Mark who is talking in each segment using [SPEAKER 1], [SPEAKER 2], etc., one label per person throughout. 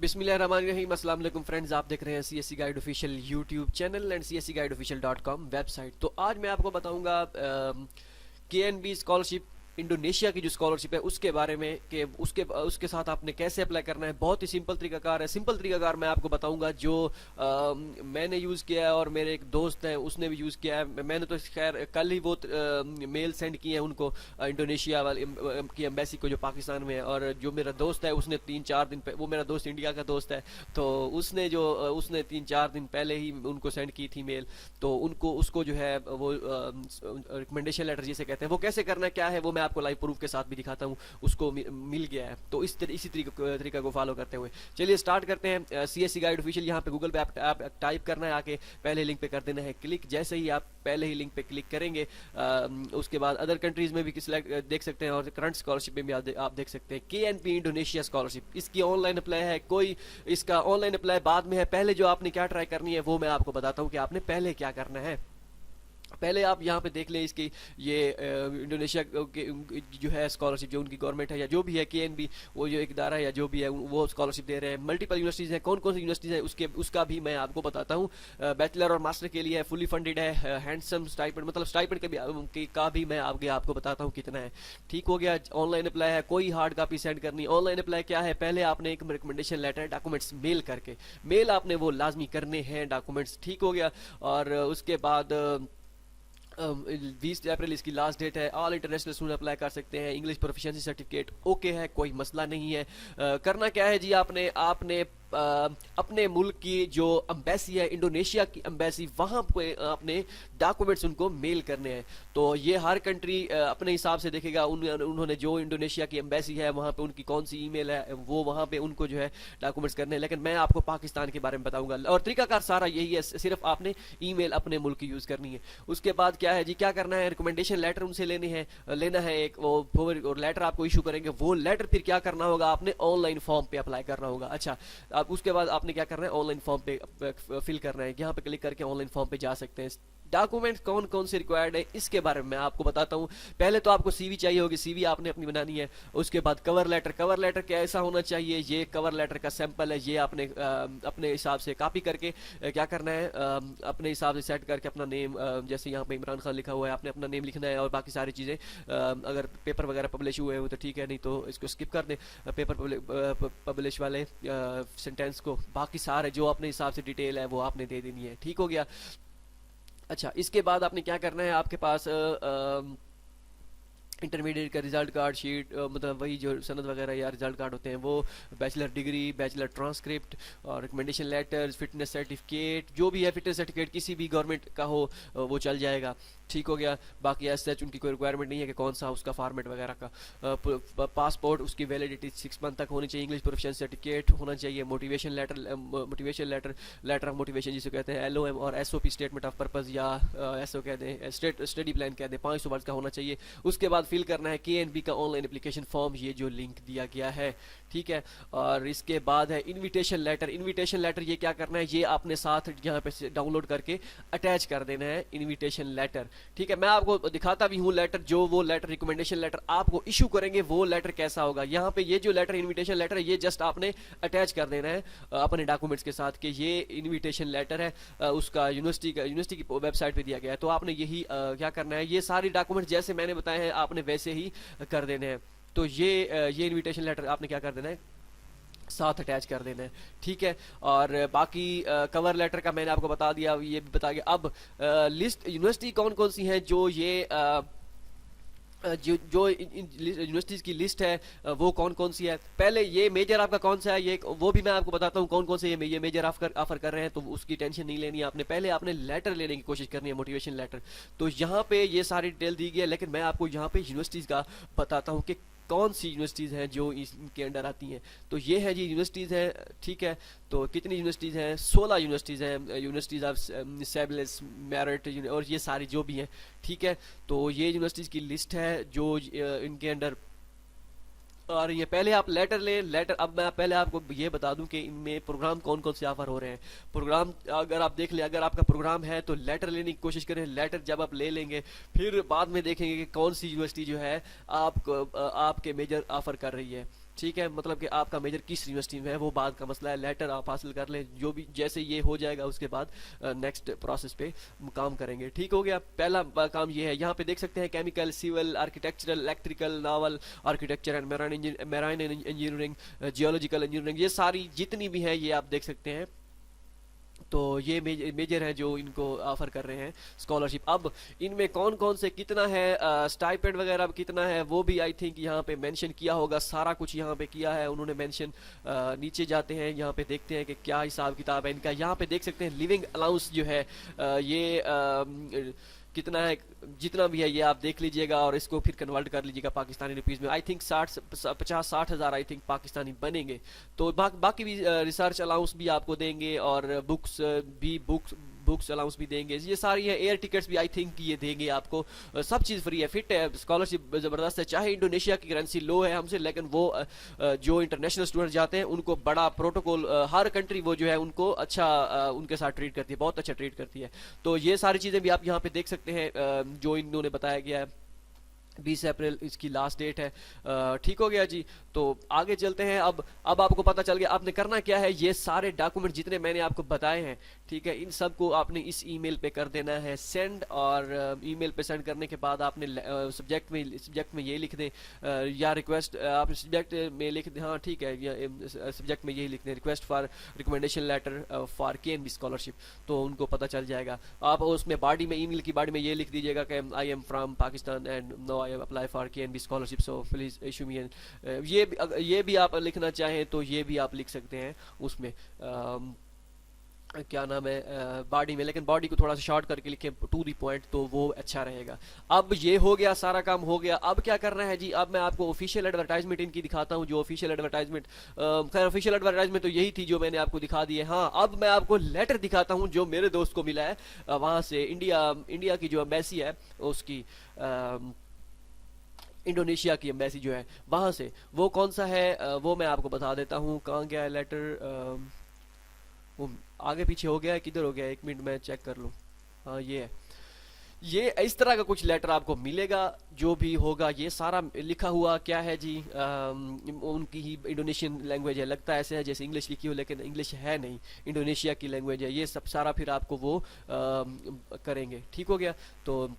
[SPEAKER 1] बिस्मिल्लाहिर्रहमानिर्रहीम। अस्सलाम वालेकुम फ्रेंड्स, आप देख रहे हैं CSC guide official YouTube channel and cscguideofficial.com website. तो आज मैं आपको बताऊंगा KNB स्कॉलरशिप इंडोनेशिया की जो स्कॉलरशिप है उसके बारे में कि उसके साथ आपने कैसे अप्लाई करना है। बहुत ही सिंपल तरीकाकार है। सिंपल तरीकाकार मैं आपको बताऊंगा जो मैंने यूज़ किया है और मेरे एक दोस्त हैं उसने भी यूज़ किया है। मैंने तो खैर कल ही वो मेल सेंड किए हैं उनको, इंडोनेशिया वाले की एम्बेसी को जो पाकिस्तान में है। और जो मेरा दोस्त है उसने 3-4 दिन वो मेरा दोस्त इंडिया का दोस्त है, तो उसने 3-4 दिन पहले ही उनको सेंड की थी मेल। तो उनको उसको जो है वो रिकमेंडेशन लेटर जिसे कहते हैं वो कैसे करना है क्या है वो मैं आपको लाइव प्रूफ के साथ भी दिखाता हूँ। उसको मिल गया है। तो इसी तरीका को फॉलो करते हुए चलिए स्टार्ट करते हैं। CSC गाइड ऑफिशियल यहाँ पे गूगल पे आप टाइप करना है, आके पहले लिंक पे कर देना है क्लिक। जैसे ही आप पहले ही लिंक पे क्लिक करेंगे उसके बाद अदर कंट्रीज में भी देख सकते हैं और करंट स्कॉलरशिप में भी आप देख सकते हैं। KNP इंडोनेशिया स्कॉलरशिप, इसकी ऑनलाइन अप्लाई है। कोई इसका ऑनलाइन अप्लाई बाद में है। पहले जो आपने क्या ट्राई करनी है वो मैं आपको बताता हूँ कि आपने पहले क्या करना है। पहले आप यहाँ पे देख लें इसकी ये इंडोनेशिया के जो है स्कॉलरशिप जो उनकी गवर्नमेंट है या जो भी है KNB वो जो एक इदारा है या जो भी है वो स्कॉलरशिप दे रहे हैं। मल्टीपल यूनिवर्सिटीज़ हैं, कौन कौन सी यूनिवर्सिटीज़ हैं उसका भी मैं आपको बताता हूँ। बैचलर और मास्टर के लिए फुली फंडेड है। हैंडसम स्टाइपेंड मतलब स्टाइपेंड का भी मैं आपको बताता हूँ कितना है। ठीक हो गया। ऑनलाइन अप्लाई है, कोई हार्ड कापी सेंड करनी। ऑनलाइन अप्लाई क्या है, पहले आपने एक रिकमेंडेशन लेटर डॉक्यूमेंट्स मेल करके मेल आपने वो लाजमी करने हैं डॉक्यूमेंट्स। ठीक हो गया। और उसके बाद 20 अप्रैल इसकी लास्ट डेट है। ऑल इंटरनेशनल स्टूडेंट अप्लाई कर सकते हैं। इंग्लिश प्रोफिशिएंसी सर्टिफिकेट ओके है, कोई मसला नहीं है। करना क्या है जी, आपने आपने अपने मुल्क की जो एम्बेसी है इंडोनेशिया की एम्बेसी वहाँ पे आपने डॉक्यूमेंट्स उनको मेल करने हैं। तो ये हर कंट्री अपने हिसाब से देखेगा। उन्होंने जो इंडोनेशिया की एम्बेसी है वहाँ पे उनकी कौन सी ईमेल है वो वहाँ पे उनको जो है डॉक्यूमेंट्स करने हैं। लेकिन मैं आपको पाकिस्तान के बारे में बताऊंगा और तरीकाकार सारा यही है, सिर्फ आपने ईमेल अपने मुल्क की यूज़ करनी है। उसके बाद क्या है जी, क्या करना है, रिकमेंडेशन लेटर उनसे लेना है एक वो लेटर आपको इशू करेंगे। वो लेटर फिर क्या करना होगा, आपने ऑनलाइन फॉर्म पे अप्लाई करना होगा। अच्छा, अब उसके बाद आपने क्या करना है, ऑनलाइन फॉर्म पे फिल करना है। यहाँ पे क्लिक करके ऑनलाइन फॉर्म पे जा सकते हैं। डॉक्यूमेंट कौन कौन से रिक्वायर्ड है इसके बारे में मैं आपको बताता हूँ। पहले तो आपको CV चाहिए होगी, CV आपने अपनी बनानी है। उसके बाद कवर लेटर कैसा होना चाहिए, ये कवर लेटर का सैंपल है, ये आपने अपने हिसाब से कॉपी करके क्या करना है, अपने हिसाब से सेट करके अपना नेम, जैसे यहाँ पे इमरान खान लिखा हुआ है आपने अपना नेम लिखना है और बाकी सारी चीज़ें। अगर पेपर वगैरह पब्लिश हुए हो तो ठीक है, नहीं तो इसको स्किप कर दें पेपर पब्लिश वाले सेंटेंस को। बाकी सारे जो अपने हिसाब से डिटेल है वो आपने दे देनी है। ठीक हो गया। अच्छा, इसके बाद आपने क्या करना है, आपके पास इंटरमीडिएट का रिजल्ट कार्ड शीट, मतलब वही जो सनद वगैरह या रिजल्ट कार्ड होते हैं वो, बैचलर डिग्री, बैचलर ट्रांसक्रिप्ट और रिकमेंडेशन लेटर्स, फिटनेस सर्टिफिकेट, जो भी है फिटनेस सर्टिफिकेट किसी भी गवर्नमेंट का हो वो चल जाएगा। ठीक हो गया। बाकी एज सच उनकी कोई रिक्वायरमेंट नहीं है कि कौन सा उसका फॉर्मेट वगैरह का। पासपोर्ट उसकी वैलिडिटी 6 मंथ तक होनी चाहिए। इंग्लिश प्रोफिशिएंसी सर्टिफिकेट होना चाहिए। मोटिवेशन लेटर ऑफ मोटिवेशन जिसे कहते हैं LOM और SOP स्टेटमेंट ऑफ पर्पस या SO कहते हैं, स्टडी प्लान कहते हैं, 500 वर्ड का होना चाहिए। उसके बाद फिल करना है KNB का ऑनलाइन एप्लीकेशन फॉर्म, ये जो लिंक दिया गया है। ठीक है। और इसके बाद है इनविटेशन लेटर ये क्या करना है, ये आपने साथ यहाँ पे डाउनलोड करके अटैच कर देना है इनविटेशन लेटर। ठीक है, मैं आपको दिखाता भी हूँ लेटर, जो वो लेटर रिकमेंडेशन लेटर आपको इशू करेंगे वो लेटर कैसा होगा। यहाँ पे ये जो लेटर इनविटेशन लेटर है ये जस्ट आपने अटैच कर देना है अपने डॉक्यूमेंट्स के साथ कि ये इनविटेशन लेटर है, उसका यूनिवर्सिटी की वेबसाइट पे दिया गया है। तो आपने यही क्या करना है, ये सारे डॉक्यूमेंट जैसे मैंने बताए हैं आपने वैसे ही कर देने हैं। तो ये इनविटेशन लेटर आपने क्या कर देना है, साथ अटैच कर देना है। ठीक है। और बाकी कवर लेटर का मैंने आपको बता दिया, ये भी बता गया। अब लिस्ट यूनिवर्सिटी कौन कौन सी है जो ये जो यूनिवर्सिटीज़ की लिस्ट है वो कौन कौन सी है। पहले ये मेजर आपका कौन सा है ये वो भी मैं आपको बताता हूँ कौन कौन से ये मेजर ऑफर कर रहे हैं। तो उसकी टेंशन नहीं लेनी है आपने, पहले आपने लेटर लेने की कोशिश करनी है, मोटिवेशन लेटर। तो यहाँ पे ये सारी डिटेल दी गई है, लेकिन मैं आपको यहाँ पे यूनिवर्सिटीज़ का बताता हूँ कि कौन सी यूनिवर्सिटीज़ हैं जो इनके अंडर आती हैं। तो ये है जी यूनिवर्सिटीज़ हैं। ठीक है। तो कितनी यूनिवर्सिटीज़ हैं, 16 यूनिवर्सिटीज़ हैं, यूनिवर्सिटीज़ ऑफ सेबलेस मेरिट और ये सारी जो भी हैं। ठीक है। तो ये यूनिवर्सिटीज़ की लिस्ट है जो इनके अंडर और ये पहले आप लेटर। अब मैं पहले आपको ये बता दूं कि इनमें प्रोग्राम कौन कौन से ऑफर हो रहे हैं। प्रोग्राम अगर आप देख लें, अगर आपका प्रोग्राम है तो लेटर लेने की कोशिश करें। लेटर जब आप ले लेंगे फिर बाद में देखेंगे कि कौन सी यूनिवर्सिटी जो है आपको आपके मेजर ऑफर कर रही है। ठीक है, मतलब कि आपका मेजर किस यूनिवर्सिटी में है वो बात का मसला है। लेटर आप हासिल कर लें, जो भी जैसे ये हो जाएगा उसके बाद नेक्स्ट प्रोसेस पे काम करेंगे। ठीक हो गया, पहला काम ये है। यहाँ पे देख सकते हैं chemical, civil, architectural, electrical, naval architecture and marine engineering, geological engineering, ये सारी जितनी भी हैं ये आप देख सकते हैं। तो ये मेजर हैं जो इनको ऑफर कर रहे हैं स्कॉलरशिप। अब इनमें कौन कौन से कितना है, स्टाइपेंड वगैरह कितना है वो भी आई थिंक यहाँ पे मेंशन किया होगा, सारा कुछ यहाँ पे किया है उन्होंने मेंशन। नीचे जाते हैं, यहाँ पे देखते हैं कि क्या हिसाब किताब है इनका। यहाँ पे देख सकते हैं लिविंग अलाउंस जो है कितना है, जितना भी है ये आप देख लीजिएगा और इसको फिर कन्वर्ट कर लीजिएगा पाकिस्तानी रुपीज़ में। आई थिंक 50-60 हज़ार आई थिंक पाकिस्तानी बनेंगे। तो बाकी भी रिसर्च अलाउंस भी आपको देंगे और बुक्स अलाउंस भी देंगे। ये सारी है, एयर टिकट्स भी आई थिंक ये देंगे आपको। सब चीज़ फ्री है, फिट है, स्कॉलरशिप ज़बरदस्त है। चाहे इंडोनेशिया की करेंसी लो है हमसे, लेकिन वो जो इंटरनेशनल स्टूडेंट जाते हैं उनको बड़ा प्रोटोकॉल, हर कंट्री वो जो है उनको अच्छा उनके साथ ट्रीट करती है, बहुत अच्छा ट्रीट करती है। तो ये सारी चीज़ें भी आप यहाँ पे देख सकते हैं जो इन्होंने बताया गया है। 20 अप्रैल इसकी लास्ट डेट है। ठीक हो गया जी। तो आगे चलते हैं। अब आपको पता चल गया आपने करना क्या है। ये सारे डॉक्यूमेंट जितने मैंने आपको बताए हैं, ठीक है, इन सब को आपने इस ईमेल पे कर देना है सेंड। और ईमेल पे सेंड करने के बाद आपने सब्जेक्ट में ये लिख दें, या रिक्वेस्ट आप सब्जेक्ट में लिख दें, हाँ ठीक है, सब्जेक्ट में यही लिख दें, request for recommendation letter for KNB scholarship. तो उनको पता चल जाएगा। आप उसमें बॉडी में, ईमेल की बॉडी में ये लिख दीजिएगा कि I am from Pakistan and no I apply for KNB scholarship, so please issue me. ये भी आप लिखना चाहें तो ये भी आप लिख सकते हैं उसमें, क्या नाम है, बॉडी में। लेकिन बॉडी को थोड़ा सा शॉर्ट करके लिखें, टू द पॉइंट, तो वो अच्छा रहेगा। अब ये हो गया, सारा काम हो गया। अब क्या करना है जी, अब मैं आपको ऑफिशियल एडवर्टाइजमेंट इनकी दिखाता हूँ। जो ऑफिशियल एडवर्टाइजमेंट, खैर ऑफिशियल एडवर्टाइजमेंट तो यही थी जो मैंने आपको दिखा दी है। हाँ, अब मैं आपको लेटर दिखाता हूँ जो मेरे दोस्त को मिला है वहाँ से, इंडिया की जो एम्बेसी है उसकी, इंडोनेशिया की एम्बेसी जो है वहाँ से। वो कौन सा है वो मैं आपको बता देता हूँ। कहाँ गया है लेटर, वो आगे पीछे हो गया है, किधर हो गया है, 1 मिनट मैं चेक कर लूँ। हाँ ये है, ये इस तरह का कुछ लेटर आपको मिलेगा। जो भी होगा ये सारा लिखा हुआ क्या है जी, उनकी ही इंडोनेशियन लैंग्वेज है, लगता है ऐसे है जैसे इंग्लिश लिखी हो, लेकिन इंग्लिश है नहीं, इंडोनेशिया की लैंग्वेज है। ये सब सारा फिर आपको वो करेंगे। ठीक हो गया। तो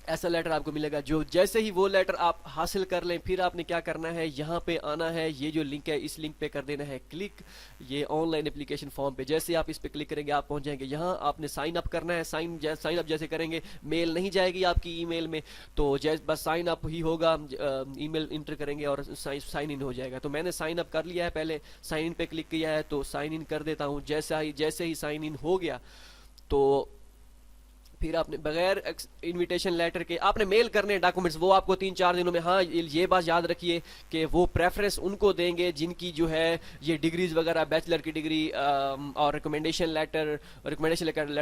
[SPEAKER 1] ऐसा लेटर आपको मिलेगा। जो जैसे ही वो लेटर आप हासिल कर लें, फिर आपने क्या करना है, यहाँ पे आना है, ये जो लिंक है इस लिंक पे कर देना है क्लिक, ये ऑनलाइन एप्लीकेशन फॉर्म पे। जैसे आप इस पे क्लिक करेंगे आप पहुँच जाएंगे यहाँ। आपने साइन अप करना है। साइन अप जैसे करेंगे मेल नहीं जाएगी आपकी ईमेल में, तो जैसे बस साइन अप ही होगा, ईमेल इंटर करेंगे और साइन इन हो जाएगा। तो मैंने साइन अप कर लिया है, पहले साइन इन पे क्लिक किया है, तो साइन इन कर देता हूँ। जैसे ही साइन इन हो गया तो फिर आपने बगैर इनविटेशन लेटर के आपने मेल करने डॉक्यूमेंट्स, वो आपको 3-4 दिनों में। हाँ, ये बात याद रखिए कि वो प्रेफरेंस उनको देंगे जिनकी जो है ये डिग्रीज वगैरह, बैचलर की डिग्री और रिकमेंडेशन लेटर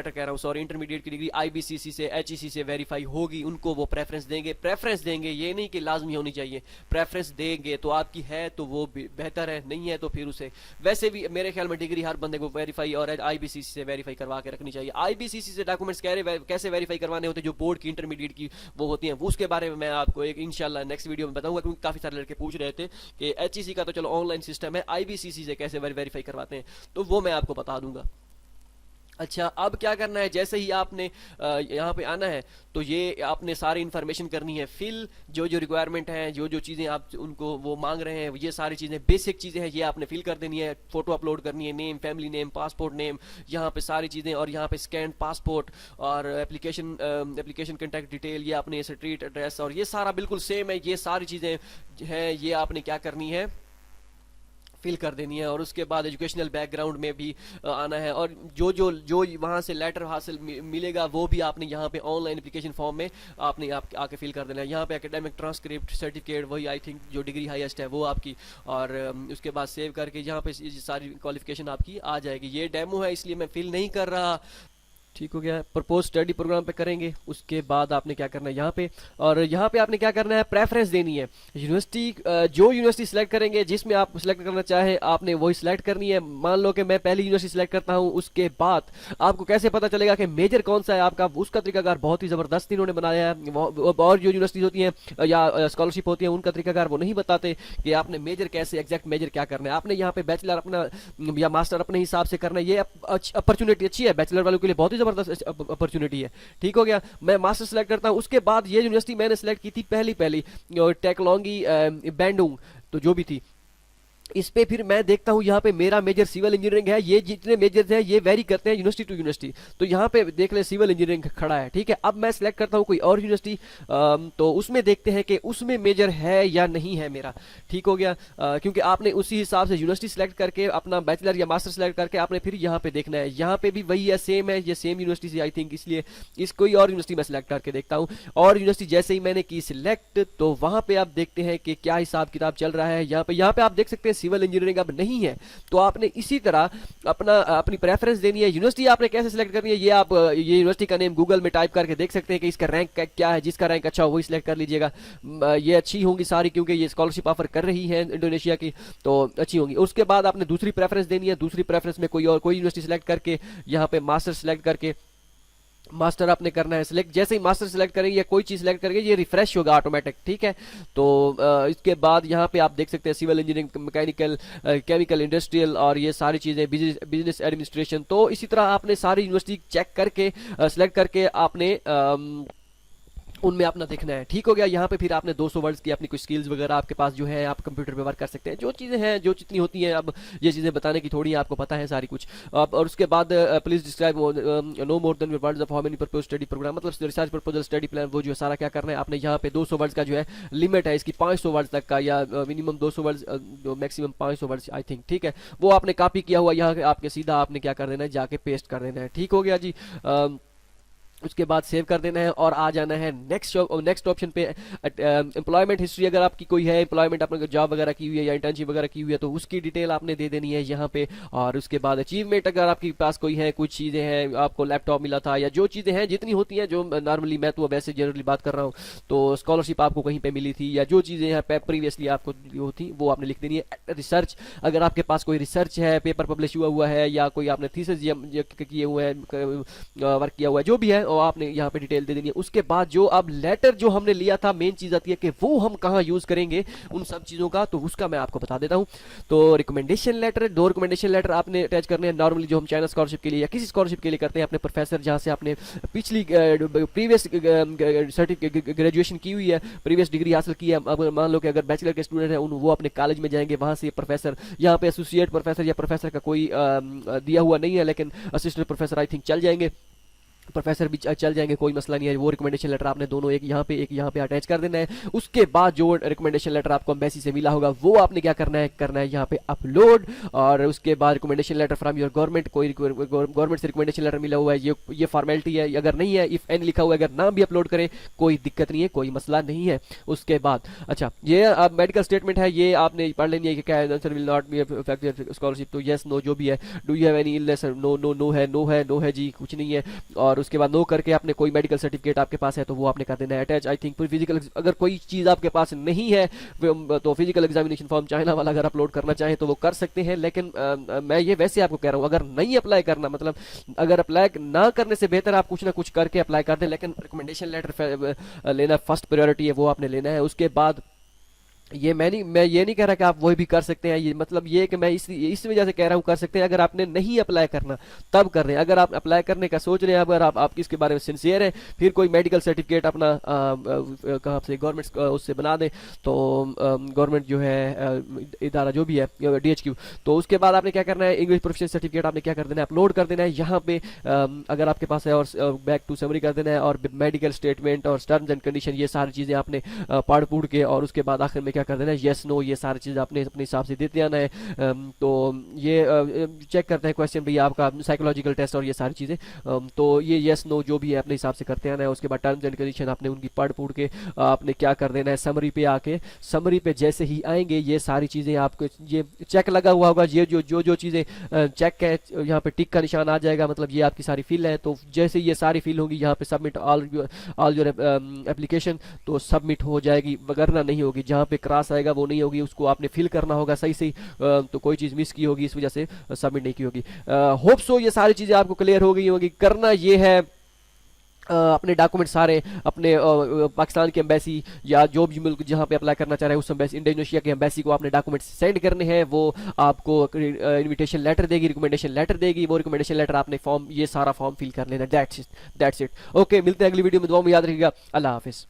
[SPEAKER 1] कह रहा हूँ, सॉरी, इंटरमीडिएट की डिग्री आईबीसीसी से, एचईसी से वेरीफाई होगी, उनको वो प्रेफरेंस देंगे। ये नहीं कि लाजमी होनी चाहिए, प्रेफरेंस देंगे। तो आपकी है तो वो बेहतर है, नहीं है तो फिर उसे, वैसे भी मेरे ख्याल में डिग्री हर बंदे को वेरीफाई और आईबीसीसी से वेरीफाई करवा के रखनी चाहिए। आईबीसीसी से डॉक्यूमेंट्स कैसे वेरीफाई करवाने होते हैं, जो बोर्ड की, इंटरमीडिएट की वो होती हैं, उसके बारे में मैं आपको एक इंशाल्लाह नेक्स्ट वीडियो में बताऊंगा, क्योंकि काफ़ी सारे लड़के पूछ रहे थे कि एचईसी का तो चलो ऑनलाइन सिस्टम है, आईबीसीसी से कैसे वेरीफाई करवाते हैं, तो वो मैं आपको बता दूंगा। अच्छा, अब क्या करना है, जैसे ही आपने यहाँ पे आना है तो ये आपने सारी इन्फॉर्मेशन करनी है फिल, जो रिक्वायरमेंट है, जो चीज़ें आप उनको वो मांग रहे हैं, ये सारी चीज़ें बेसिक चीज़ें हैं, ये आपने फिल कर देनी है। फोटो अपलोड करनी है, name, family name, passport name, यहाँ पे सारी चीज़ें, और यहाँ पे स्कैन पासपोर्ट और एप्लीकेशन कॉन्टैक्ट डिटेल, ये आपने स्ट्रीट एड्रेस, और ये सारा बिल्कुल सेम है। ये सारी चीज़ें हैं, ये आपने क्या करनी है, फिल कर देनी है। और उसके बाद एजुकेशनल बैकग्राउंड में भी आना है, और जो वहाँ से लेटर हासिल मिलेगा वो भी आपने यहाँ पे ऑनलाइन एप्लीकेशन फॉर्म में आपने आके फिल कर देना है। यहाँ पे एकेडमिक ट्रांसक्रिप्ट सर्टिफिकेट, वही आई थिंक जो डिग्री हाईएस्ट है वो आपकी, और उसके बाद सेव करके यहाँ पे सारी क्वालिफिकेशन आपकी आ जाएगी। ये डेमो है इसलिए मैं फिल नहीं कर रहा, ठीक हो गया। प्रपोज स्टडी प्रोग्राम पे करेंगे, उसके बाद आपने क्या करना है यहाँ पे, और यहाँ पे आपने क्या करना है, प्रेफरेंस देनी है। यूनिवर्सिटी जो यूनिवर्सिटी सिलेक्ट करेंगे, जिसमें आप सिलेक्ट करना चाहें, आपने वही सिलेक्ट करनी है। मान लो कि मैं पहली यूनिवर्सिटी सिलेक्ट करता हूँ, उसके बाद आपको कैसे पता चलेगा कि मेजर कौन सा है आपका, उसका तरीकाकार बहुत ही ज़बरदस्त इन्होंने बनाया है। और जो यूनिवर्सिटी होती हैं या स्कॉलरशिप होती है, उनका तरीकाकार वो नहीं बताते कि आपने मेजर कैसे, एग्जैक्ट मेजर क्या करना है। आपने यहाँ पे बैचलर अपना या मास्टर अपने हिसाब से करना है। ये अपॉर्चुनिटी अच्छी है बैचलर वालों के लिए, बहुत ही जबरदस्त अपॉर्चुनिटी है। ठीक हो गया। मैं मास्टर सेलेक्ट करता हूँ, उसके बाद ये यूनिवर्सिटी मैंने सेलेक्ट की थी पहली टेक्नोलॉजी बैंडुंग, तो जो भी थी, इस पे फिर मैं देखता हूँ यहाँ पे मेरा मेजर सिविल इंजीनियरिंग है। ये जितने मेजर्स हैं ये वेरी करते हैं यूनिवर्सिटी टू यूनिवर्सिटी, तो यहाँ पे देख ले सिविल इंजीनियरिंग खड़ा है। ठीक है, अब मैं सिलेक्ट करता हूँ कोई और यूनिवर्सिटी, तो उसमें देखते हैं कि उसमें मेजर है या नहीं है मेरा। ठीक हो गया। क्योंकि आपने उसी हिसाब से यूनिवर्सिटी सेलेक्ट करके अपना बैचलर या मास्टर सेलेक्ट करके आपने फिर यहाँ पे देखना है। यहाँ पे भी वही है, सेम है, ये सेम यूनिवर्सिटी से आई थिंक, इसलिए इस कोई और यूनिवर्सिटी में सेलेक्ट करके देखता हूँ। और यूनिवर्सिटी जैसे ही मैंने की सिलेक्ट, तो वहाँ पे आप देखते हैं कि क्या हिसाब किताब चल रहा है। यहाँ पे आप देख सकते हैं सिविल इंजीनियरिंग अब नहीं है, तो आपने इसी तरह अपनी प्रेफरेंस देनी है। यूनिवर्सिटी आपने कैसे सिलेक्ट करनी है, ये आप ये यूनिवर्सिटी का नेम गूगल में टाइप करके देख सकते हैं कि इसका रैंक क्या है। जिसका रैंक अच्छा हो वही सिलेक्ट कर लीजिएगा। ये अच्छी होंगी सारी, क्योंकि ये स्कॉलरशिप ऑफर कर रही है इंडोनेशिया की, तो अच्छी होंगी। उसके बाद आपने दूसरी प्रेफरेंस देनी है। दूसरी प्रेफरेंस में कोई यूनिवर्सिटी सिलेक्ट करके यहाँ पे मास्टर सिलेक्ट करके मास्टर आपने करना है सिलेक्ट। जैसे ही मास्टर सिलेक्ट करेंगे या कोई चीज़ सिलेक्ट करेंगे, ये रिफ्रेश होगा ऑटोमेटिक। ठीक है, तो इसके बाद यहाँ पे आप देख सकते हैं civil engineering, mechanical, chemical, industrial और ये सारी चीज़ें, बिजनेस एडमिनिस्ट्रेशन। तो इसी तरह आपने सारी यूनिवर्सिटी चेक करके सिलेक्ट करके आपने उनमें अपना देखना है। ठीक हो गया। यहाँ पे फिर आपने 200 वर्ड्स की अपनी कुछ स्किल्स वगैरह आपके पास जो है, आप कंप्यूटर पे वर्क कर सकते हैं। जो चीज़ें हैं, जो जितनी होती हैं, अब ये चीज़ें बताने की थोड़ी आपको पता है सारी कुछ। और उसके बाद please describe no more than words of how many propose study program, मतलब रिसर्च प्रपोजल स्टडी प्लान, वो जो है सारा क्या करना है आपने। यहाँ पे 200 वर्ड्स का जो है लिमिट है इसकी, 500 वर्ड्स तक का, या minimum 200 words, maximum 500 words I think. ठीक है, वो आपने कॉपी किया हुआ यहाँ आपके सीधा आपने क्या कर देना है, जाके पेस्ट कर देना है। ठीक हो गया जी। उसके बाद सेव कर देना है और आ जाना है नेक्स्ट ऑप्शन पे। एम्प्लॉयमेंट हिस्ट्री अगर आपकी कोई है, एम्प्लॉयमेंट आपने जॉब वगैरह की हुई है या इंटर्नशिप वगैरह की हुई है, तो उसकी डिटेल आपने दे देनी है यहाँ पे। और उसके बाद अचीवमेंट अगर आपके पास कोई है, कुछ चीज़ें हैं, आपको लैपटॉप मिला था या जो चीज़ें हैं, जितनी होती हैं, जो नॉर्मली, मैं तो वैसे जनरली बात कर रहा हूँ, तो स्कॉलरशिप आपको कहीं पर मिली थी या जो चीज़ें हैं प्रीवियसली आपको होती, वो आपने लिख देनी है। रिसर्च अगर आपके पास कोई रिसर्च है, पेपर पब्लिश हुआ है, या कोई आपने थीसिस किए हुए हैं, वर्क किया हुआ है, जो भी है, और आपने यहाँ पे डिटेल दे देनी है। उसके बाद जो अब लेटर जो हमने लिया था, मेन चीज आती है कि वो हम कहाँ यूज करेंगे उन सब चीजों का, तो उसका मैं आपको बता देता हूँ। तो रिकमेंडेशन लेटर, 2 रिकमेंडेशन लेटर आपने अटैच करने हैं। नॉर्मली जो हम चाइना स्कॉलरशिप के लिए या किसी स्कॉलरशिप के लिए करते हैं, अपने प्रोफेसर जहाँ से आपने पिछली प्रीवियस ग्रेजुएशन की हुई है, प्रीवियस डिग्री हासिल की है। अब मान लो कि अगर बैचलर के स्टूडेंट है, वो अपने कॉलेज में जाएंगे, वहाँ से प्रोफेसर, यहाँ पे एसोसिएट प्रोफेसर या प्रोफेसर का कोई दिया हुआ नहीं है, लेकिन असिस्टेंट प्रोफेसर आई थिंक चल जाएंगे, प्रोफेसर भी चल जाएंगे, कोई मसला नहीं है। वो रिकमेंडेशन लेटर आपने दोनों, एक यहाँ पे अटैच कर देना है। उसके बाद जो रिकमेंडेशन लेटर आपको एम्बेसी से मिला होगा, वो आपने क्या करना है यहाँ पे अपलोड। और उसके बाद recommendation letter from your government, कोई गवर्नमेंट से रिकमेंडेशन लेटर मिला हुआ है, ये फॉर्मेलिटी है। अगर नहीं है, इफ एन लिखा हुआ है, अगर नाम भी अपलोड करें, कोई दिक्कत नहीं है, कोई मसला नहीं है। उसके बाद अच्छा, ये अब मेडिकल स्टेटमेंट है, ये आपने पढ़ लेनी है कि क्या answer will not be affected scholarship, तो यस नो जो भी है। Do you have any illness, no है जी, कुछ नहीं है। और उसके बाद नो करके आपने कोई मेडिकल सर्टिफिकेट आपके पास है, तो वो आपने कर देना है अटैच। आई थिंक फिजिकल, अगर कोई चीज़ आपके पास नहीं है, तो फिजिकल एग्जामिनेशन फॉर्म चाइना वाला अगर अपलोड करना चाहें तो वो कर सकते हैं। लेकिन मैं ये वैसे आपको कह रहा हूँ, अगर नहीं अप्लाई करना, मतलब अगर अप्लाई ना करने से बेहतर आप कुछ ना कुछ करके अप्लाई कर दें, लेकिन रिकमेंडेशन लेटर लेना फर्स्ट प्रायोरिटी है, वो आपने लेना है। उसके बाद मैं ये नहीं कह रहा कि आप वही भी कर सकते हैं, ये मतलब ये कि मैं इस वजह से कह रहा हूँ कर सकते हैं। अगर आपने नहीं अप्लाई करना तब कर रहे हैं, अगर आप अप्लाई करने का सोच रहे हैं, अगर आप इसके बारे में सिंसियर हैं, फिर कोई मेडिकल सर्टिफिकेट अपना कहाँ से गवर्नमेंट उससे बना दें, तो गवर्नमेंट जो है इदारा जो भी है DHQ, तो उसके बाद आपने क्या करना है, इंग्लिश प्रोफिशिएंसी सर्टिफिकेट आपने क्या कर देना है, अपलोड कर देना है यहाँ पे अगर आपके पास है, और बैक टू समरी कर देना है, और मेडिकल स्टेटमेंट और टर्म्स एंड कंडीशन, ये सारी चीज़ें आपने पढ़ के, और उसके बाद आखिर में क्या कर देना है, येस नो ये सारी चीज़ आपने अपने हिसाब से देते आना है। तो ये चेक करते हैं क्वेश्चन भैया आपका साइकोलॉजिकल टेस्ट और ये सारी चीज़ें। तो ये येस नो जो भी है अपने हिसाब से करते आना है। उसके बाद टर्म्स एंड कंडीशन आपने उनकी पढ़ पूढ़ के आपने क्या कर देना है, समरी पे आके, समरी पे जैसे ही आएंगे ये सारी चीज़ें आपको, ये चेक लगा हुआ होगा, ये जो चीज़ें चेक है यहाँ पे टिक का निशान आ जाएगा, मतलब ये आपकी सारी फिल है। तो जैसे ये सारी फिल होगी यहाँ पे सबमिट ऑल योर एप्लीकेशन, तो सबमिट हो जाएगी, वगरना नहीं होगी। जहाँ पे क्रॉस आएगा वो नहीं होगी, उसको आपने फिल करना होगा सही सही। तो कोई चीज़ मिस की होगी इस वजह से सबमिट नहीं की होगी। होप सो ये सारी चीज़ें आपको क्लियर हो गई होगी। करना ये है अपने डॉक्यूमेंट सारे अपने पाकिस्तान की एम्बेसी या जो भी मुल्क जहाँ पे अप्लाई करना चाह रहे हैं उस एम्बेसी, इंडोनेशिया की एम्बेसी को आपने डॉक्यूमेंट सेंड करने हैं। वो आपको इनविटेशन लेटर देगी, रिकमेंडेशन लेटर देगी। वो रिकमेंडेशन लेटर आपने फॉर्म, ये सारा फॉर्म फिल कर लेना। That's it. ओके, मिलते हैं अगली वीडियो में। दुआ में याद रखिएगा। अल्लाह हाफिज़।